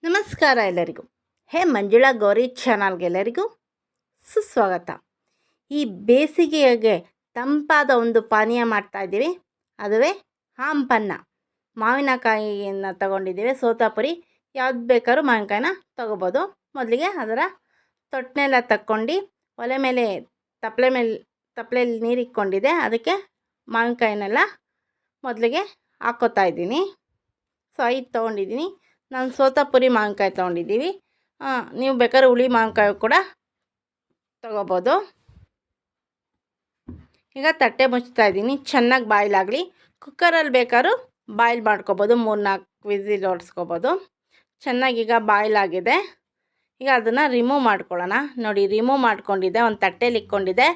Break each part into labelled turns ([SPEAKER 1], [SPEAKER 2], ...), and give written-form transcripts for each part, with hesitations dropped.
[SPEAKER 1] ನಮಸ್ಕಾರ ಎಲ್ಲರಿಗೂ. ಹೇ ಮಂಜುಳಾ ಗೌರಿ ಚಾನಲ್ಗೆ ಎಲ್ಲರಿಗೂ ಸುಸ್ವಾಗತ. ಈ ಬೇಸಿಗೆಗೆ ತಂಪಾದ ಒಂದು ಪಾನೀಯ ಮಾಡ್ತಾಯಿದ್ದೀವಿ, ಅದುವೇ ಆಂಪನ್ನ. ಮಾವಿನಕಾಯಿಯನ್ನು ತಗೊಂಡಿದ್ದೀವಿ, ಸೋತಾಪುರಿ ಯಾವ್ದು ಬೇಕಾದ್ರೂ ಮಾವಿನಕಾಯಿನ ತೊಗೋಬೋದು. ಮೊದಲಿಗೆ ಅದರ ತೊಟ್ಟನೆಲ್ಲ ತಕ್ಕೊಂಡು ಒಲೆ ಮೇಲೆ ತಪ್ಪಲೆಯಲ್ಲಿ ನೀರು ಇಕ್ಕೊಂಡಿದೆ, ಅದಕ್ಕೆ ಮಾವಿನಕಾಯಿನೆಲ್ಲ ಮೊದಲಿಗೆ ಹಾಕ್ಕೋತಾ ಇದ್ದೀನಿ. ಸೊ 5 ತೊಗೊಂಡಿದ್ದೀನಿ. ನಾನು ಸೋತಾಪುರಿ ಮಾವಿನಕಾಯಿ ತೊಗೊಂಡಿದ್ದೀವಿ. ನೀವು ಬೇಕಾದ್ರೆ ಹುಳಿ ಮಾವಿನಕಾಯಿ ಕೂಡ ತೊಗೋಬೋದು. ಈಗ ತಟ್ಟೆ ಮುಚ್ತಾ ಇದ್ದೀನಿ, ಚೆನ್ನಾಗಿ ಬಾಯ್ಲ್ ಆಗಲಿ. ಕುಕ್ಕರಲ್ಲಿ ಬೇಕಾದ್ರೂ ಬಾಯ್ಲ್ ಮಾಡ್ಕೊಬೋದು, 3-4 ವಿಸಿಲ್ ಹೊಡ್ಸ್ಕೊಬೋದು. ಚೆನ್ನಾಗಿ ಈಗ ಬಾಯ್ಲ್ ಆಗಿದೆ. ಈಗ ಅದನ್ನು ರಿಮೂವ್ ಮಾಡ್ಕೊಳ್ಳೋಣ. ನೋಡಿ, ರಿಮೂವ್ ಮಾಡ್ಕೊಂಡಿದ್ದೆ, ಒಂದು ತಟ್ಟೆಲಿ ಇಕ್ಕೊಂಡಿದ್ದೆ,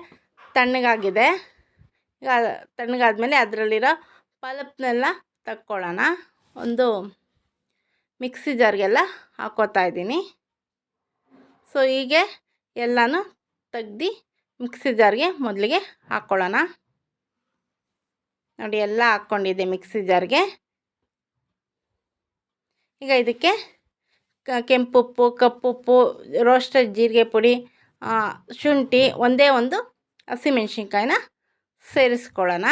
[SPEAKER 1] ತಣ್ಣಗಾಗಿದೆ. ಈಗ ತಣ್ಣಗಾದ್ಮೇಲೆ ಅದರಲ್ಲಿರೋ ಪಲ್ಪ್ನೆಲ್ಲ ತಕ್ಕೊಳ್ಳೋಣ. ಒಂದು ಮಿಕ್ಸಿ ಜಾರ್ಗೆಲ್ಲ ಹಾಕ್ಕೋತಾ ಇದ್ದೀನಿ. ಸೊ ಹೀಗೆ ಎಲ್ಲನೂ ತೆಗ್ದು ಮಿಕ್ಸಿ ಜಾರ್ಗೆ ಮೊದಲಿಗೆ ಹಾಕ್ಕೊಳ್ಳೋಣ. ನೋಡಿ, ಎಲ್ಲ ಹಾಕ್ಕೊಂಡಿದ್ದೆ ಮಿಕ್ಸಿ ಜಾರ್ಗೆ. ಈಗ ಇದಕ್ಕೆ ಕೆಂಪುಪ್ಪು, ಕಪ್ಪುಪ್ಪು, ರೋಸ್ಟೆಡ್ ಜೀರಿಗೆ ಪುಡಿ, ಶುಂಠಿ, ಒಂದೇ ಒಂದು ಹಸಿಮೆಣ್ಸಿನ್ಕಾಯಿನ ಸೇರಿಸ್ಕೊಳ್ಳೋಣ.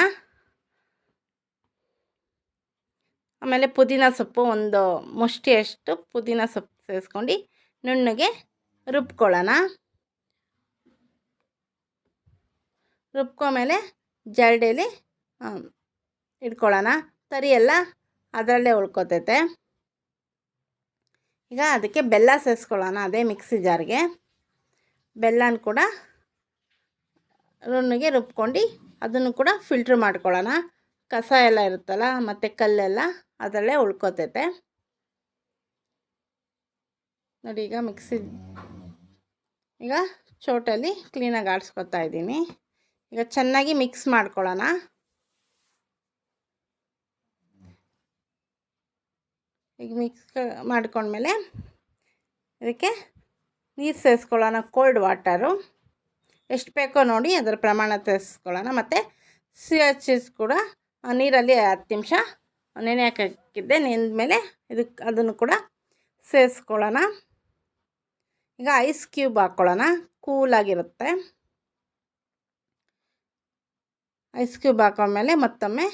[SPEAKER 1] ಆಮೇಲೆ ಪುದೀನ ಸೊಪ್ಪು, ಒಂದು ಮುಷ್ಟಿಯಷ್ಟು ಪುದೀನ ಸೊಪ್ಪು ಸೇರಿಸ್ಕೊಂಡು ನುಣ್ಣಗೆ ರುಬ್ಕೊಳ್ಳೋಣ. ರುಬ್ಕೊಂಡ್ಮೇಲೆ ಜರಡಿಯಲ್ಲಿ ಇಟ್ಕೊಳ್ಳೋಣ. ತರಿ ಎಲ್ಲ ಅದರಲ್ಲೇ ಉಳ್ಕೊತೈತೆ. ಈಗ ಅದಕ್ಕೆ ಬೆಲ್ಲ ಸೇರಿಸ್ಕೊಳ್ಳೋಣ. ಅದೇ ಮಿಕ್ಸಿ ಜಾರ್ಗೆ ಬೆಲ್ಲನ ಕೂಡ ನುಣ್ಣಗೆ ರುಬ್ಕೊಂಡು ಅದನ್ನು ಕೂಡ ಫಿಲ್ಟ್ರ್ ಮಾಡ್ಕೊಳ್ಳೋಣ. ಕಸ ಎಲ್ಲ ಇರುತ್ತಲ್ಲ, ಮತ್ತು ಕಲ್ಲೆಲ್ಲ ಅದರಲ್ಲೇ ಉಳ್ಕೊತೈತೆ. ನೋಡಿ, ಈಗ ಚೋಟಲ್ಲಿ ಕ್ಲೀನಾಗಿ ಆಡಿಸ್ಕೊತಾ ಇದ್ದೀನಿ. ಈಗ ಚೆನ್ನಾಗಿ ಮಿಕ್ಸ್ ಮಾಡ್ಕೊಳ್ಳೋಣ. ಈಗ ಮಿಕ್ಸ್ ಮಾಡ್ಕೊಂಡ್ಮೇಲೆ ಇದಕ್ಕೆ ನೀರು ಸೇರಿಸ್ಕೊಳ್ಳೋಣ. ಕೋಲ್ಡ್ ವಾಟರು ಎಷ್ಟು ಬೇಕೋ ನೋಡಿ ಅದರ ಪ್ರಮಾಣ ಸೇರಿಸ್ಕೊಳ್ಳೋಣ. ಮತ್ತು ಸಿಯಾ ಚೀಸ್ ಕೂಡ ನೀರಲ್ಲಿ 10 ನಿಮಿಷ ನೆನೆ ಹಾಕಿದ್ದೆ. ನೆಂದಮೇಲೆ ಅದನ್ನು ಕೂಡ ಸೇರಿಸ್ಕೊಳ್ಳೋಣ. ಈಗ ಐಸ್ ಕ್ಯೂಬ್ ಹಾಕ್ಕೊಳ್ಳೋಣ, ಕೂಲಾಗಿರುತ್ತೆ. ಐಸ್ ಕ್ಯೂಬ್ ಹಾಕೊಂಡ್ಮೇಲೆ ಮತ್ತೊಮ್ಮೆ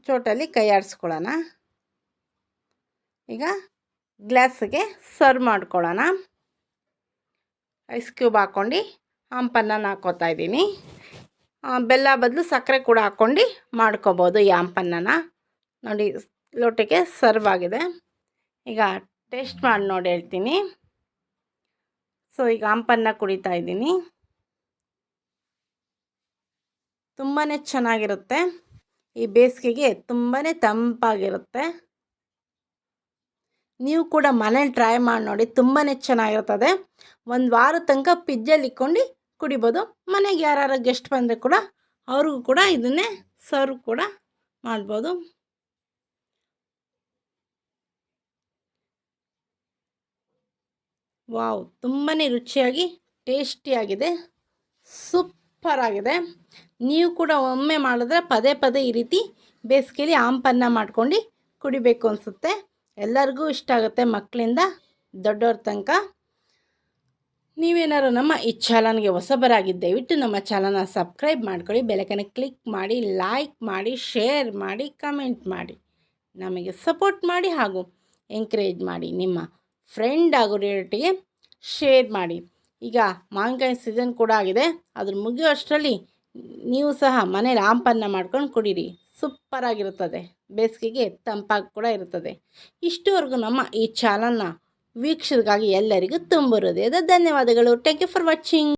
[SPEAKER 1] ಚೋಟಲ್ಲಿ ಕೈ ಆಡಿಸ್ಕೊಳ್ಳೋಣ. ಈಗ ಗ್ಲಾಸಿಗೆ ಸರ್ವ್ ಮಾಡ್ಕೊಳ್ಳೋಣ. ಐಸ್ ಕ್ಯೂಬ್ ಹಾಕ್ಕೊಂಡು ಆಂಪನ್ನ ಹಾಕ್ಕೋತಾ ಇದ್ದೀನಿ. ಬೆಲ್ಲ ಬದಲು ಸಕ್ಕರೆ ಕೂಡ ಹಾಕ್ಕೊಂಡು ಮಾಡ್ಕೊಬೋದು ಈ ಆಂಪನ್ನ. ನೋಡಿ, ಲೋಟಕ್ಕೆ ಸರ್ವ್ ಆಗಿದೆ. ಈಗ ಟೇಸ್ಟ್ ಮಾಡಿ ನೋಡಿ ಹೇಳ್ತೀನಿ. ಸೊ ಈಗ ಆಂಪನ್ನ ಕುಡಿತಾ ಇದ್ದೀನಿ. ತುಂಬಾ ಚೆನ್ನಾಗಿರುತ್ತೆ. ಈ ಬೇಸಿಗೆಗೆ ತುಂಬಾ ತಂಪಾಗಿರುತ್ತೆ. ನೀವು ಕೂಡ ಮನೇಲಿ ಟ್ರೈ ಮಾಡಿ ನೋಡಿ, ತುಂಬಾ ಚೆನ್ನಾಗಿರ್ತದೆ. ಒಂದು ವಾರದ ತನಕ ಫ್ರಿಜ್ಜಲ್ಲಿ ಇಟ್ಕೊಂಡು ಕುಡಿಬೋದು. ಮನೆಗೆ ಯಾರು ಗೆಸ್ಟ್ ಬಂದರೆ ಕೂಡ ಅವ್ರಿಗೂ ಕೂಡ ಇದನ್ನೇ ಸರ್ವ್ ಕೂಡ ಮಾಡ್ಬೋದು. ವಾವ್, ತುಂಬಾ ರುಚಿಯಾಗಿ ಟೇಸ್ಟಿಯಾಗಿದೆ, ಸೂಪರ್ ಆಗಿದೆ. ನೀವು ಕೂಡ ಒಮ್ಮೆ ಮಾಡಿದ್ರೆ ಪದೇ ಪದೇ ಈ ರೀತಿ ಬೇಸಿಗೆಯಲ್ಲಿ ಆಂಪನ್ನ ಮಾಡ್ಕೊಂಡು ಕುಡಿಬೇಕು ಅನಿಸುತ್ತೆ. ಎಲ್ಲರಿಗೂ ಇಷ್ಟ ಆಗುತ್ತೆ, ಮಕ್ಕಳಿಂದ ದೊಡ್ಡವ್ರ ತನಕ. ನೀವೇನಾದ್ರು ನಮ್ಮ ಈ ಚಾನಲ್ಗೆ ಹೊಸಬರಾಗಿದ್ದು ದಯವಿಟ್ಟು ನಮ್ಮ ಚಾನಲ್ನ ಸಬ್ಸ್ಕ್ರೈಬ್ ಮಾಡ್ಕೊಳ್ಳಿ, ಬೆಲೈಕನ್ನ ಕ್ಲಿಕ್ ಮಾಡಿ, ಲೈಕ್ ಮಾಡಿ, ಶೇರ್ ಮಾಡಿ, ಕಮೆಂಟ್ ಮಾಡಿ, ನಮಗೆ ಸಪೋರ್ಟ್ ಮಾಡಿ ಹಾಗೂ ಎಂಕರೇಜ್ ಮಾಡಿ. ನಿಮ್ಮ ಫ್ರೆಂಡ್ ಹಾಗೂ ರಿಲೇಟಿವ್ಗೆ ಶೇರ್ ಮಾಡಿ. ಈಗ ಮಾವಿನಕಾಯಿ ಸೀಸನ್ ಕೂಡ ಆಗಿದೆ. ಅದ್ರ ಮುಗಿಯುವಷ್ಟರಲ್ಲಿ ನೀವು ಸಹ ಮನೇಲಿ ಆಂಪನ್ನ ಮಾಡ್ಕೊಂಡು ಕುಡೀರಿ, ಸೂಪರಾಗಿರುತ್ತದೆ. ಬೇಸಿಗೆಗೆ ತಂಪಾಗಿ ಕೂಡ ಇರುತ್ತದೆ. ಇಷ್ಟುವರೆಗೂ ನಮ್ಮ ಈ ಚಾನಲ್ನ ವೀಕ್ಷಕರಿಗಾಗಿ ಎಲ್ಲರಿಗೂ ತುಂಬ ಹೃದಯದ ಧನ್ಯವಾದಗಳು. Thank you for watching.